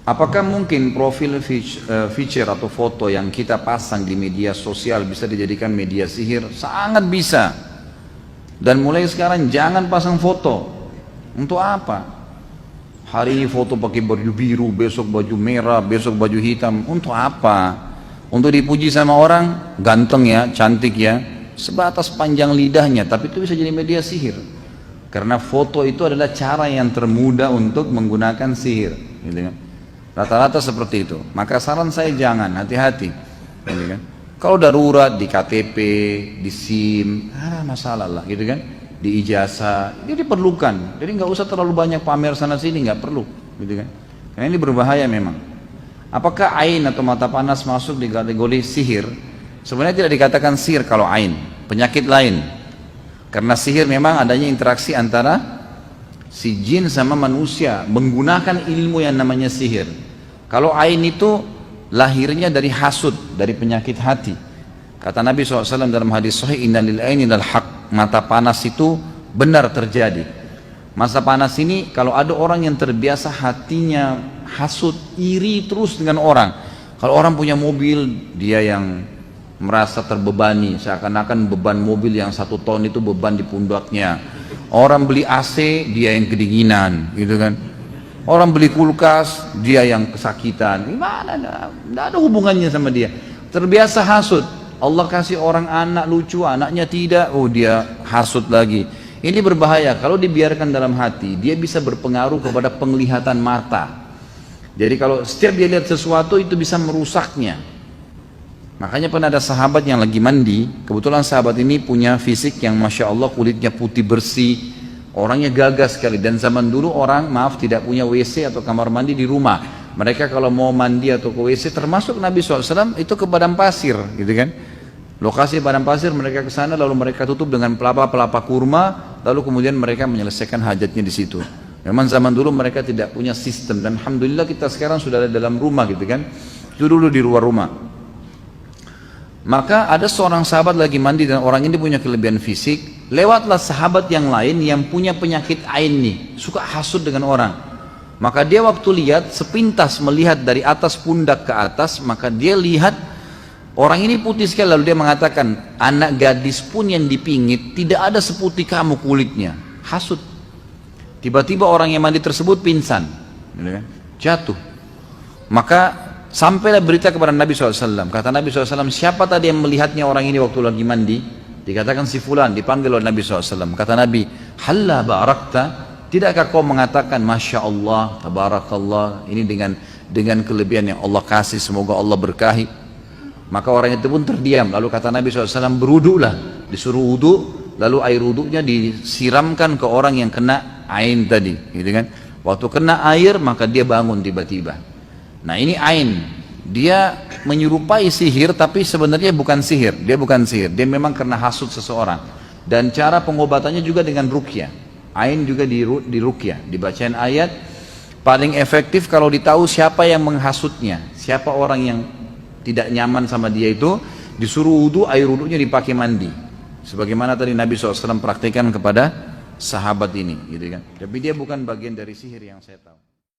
Apakah mungkin profil feature atau foto yang kita pasang di media sosial bisa dijadikan media sihir? Sangat bisa. Dan mulai sekarang jangan pasang foto. Untuk apa? Hari ini foto pakai baju biru, besok baju merah, besok baju hitam. Untuk apa? Untuk dipuji sama orang, ganteng ya, cantik ya, sebatas panjang lidahnya, tapi itu bisa jadi media sihir. Karena foto itu adalah cara yang termudah untuk menggunakan sihir, gitu kan? Rata-rata seperti itu. Maka saran saya jangan, hati-hati, gitu kan? Kalau darurat di KTP, di SIM, masalah lah, gitu kan? Di ijazah, ini diperlukan. Jadi nggak usah terlalu banyak pamer sana sini, nggak perlu, gitu kan? Karena ini berbahaya memang. Apakah ain atau mata panas masuk di kategori sihir? Sebenarnya tidak dikatakan sihir kalau ain, penyakit lain. Karena sihir memang adanya interaksi antara si jin sama manusia menggunakan ilmu yang namanya sihir. Kalau ain itu lahirnya dari hasud, dari penyakit hati. Kata Nabi SAW dalam hadis sahih, inna lil aini lal haq, mata panas itu benar terjadi. Masa panas ini kalau ada orang yang terbiasa hatinya hasud, iri terus dengan orang. Kalau orang punya mobil, dia yang merasa terbebani, seakan-akan beban mobil yang 1 ton itu beban di pundaknya. Orang beli AC, dia yang kedinginan, gitu kan. Orang beli kulkas, dia yang kesakitan. Gimana? Tidak ada hubungannya sama dia. Terbiasa hasud. Allah kasih orang anak lucu, anaknya tidak, oh dia hasud lagi. Ini berbahaya. Kalau dibiarkan dalam hati, dia bisa berpengaruh kepada penglihatan mata. Jadi kalau setiap dia lihat sesuatu itu bisa merusaknya. Makanya pernah ada sahabat yang lagi mandi, kebetulan sahabat ini punya fisik yang Masya Allah, kulitnya putih bersih, orangnya gagah sekali. Dan zaman dulu orang, maaf, tidak punya WC atau kamar mandi di rumah. Mereka kalau mau mandi atau ke WC, termasuk Nabi SAW, itu ke padang pasir, gitu kan. Lokasi padang pasir, mereka ke sana, lalu mereka tutup dengan pelapa-pelapa kurma, lalu kemudian mereka menyelesaikan hajatnya di situ. Memang zaman dulu mereka tidak punya sistem, dan alhamdulillah kita sekarang sudah ada dalam rumah, gitu kan. Itu dulu di luar rumah. Maka ada seorang sahabat lagi mandi dan orang ini punya kelebihan fisik. Lewatlah sahabat yang lain yang punya penyakit ain nih, suka hasud dengan orang. Maka dia waktu lihat, sepintas melihat dari atas pundak ke atas, maka dia lihat orang ini putih sekali. Lalu dia mengatakan, anak gadis pun yang dipingit tidak ada seputih kamu kulitnya. Hasud. Tiba-tiba orang yang mandi tersebut pingsan, jatuh. Maka sampailah berita kepada Nabi SAW. Kata Nabi SAW, siapa tadi yang melihatnya orang ini waktu lagi mandi? Dikatakan si fulan, dipanggil oleh Nabi SAW. Kata Nabi, halla barakta, tidakkah kau mengatakan Masya Allah, tabarakallah, ini dengan kelebihan yang Allah kasih, semoga Allah berkahi. Maka orang itu pun terdiam. Lalu kata Nabi SAW, berwudulah. Disuruh wudu, lalu air wudunya disiramkan ke orang yang kena ain tadi, gitu kan. Waktu kena air, maka dia bangun tiba-tiba. Nah ini ain, dia menyerupai sihir tapi sebenarnya bukan sihir, dia bukan sihir, dia memang karena hasud seseorang. Dan cara pengobatannya juga dengan ruqyah. Ain juga di ruqyah, dibacain ayat. Paling efektif kalau ditahu siapa yang menghasutnya, siapa orang yang tidak nyaman sama dia itu, disuruh wudu, air wudunya dipakai mandi. Sebagaimana tadi Nabi SAW praktikkan kepada sahabat ini, gitu kan. Tapi dia bukan bagian dari sihir yang saya tahu.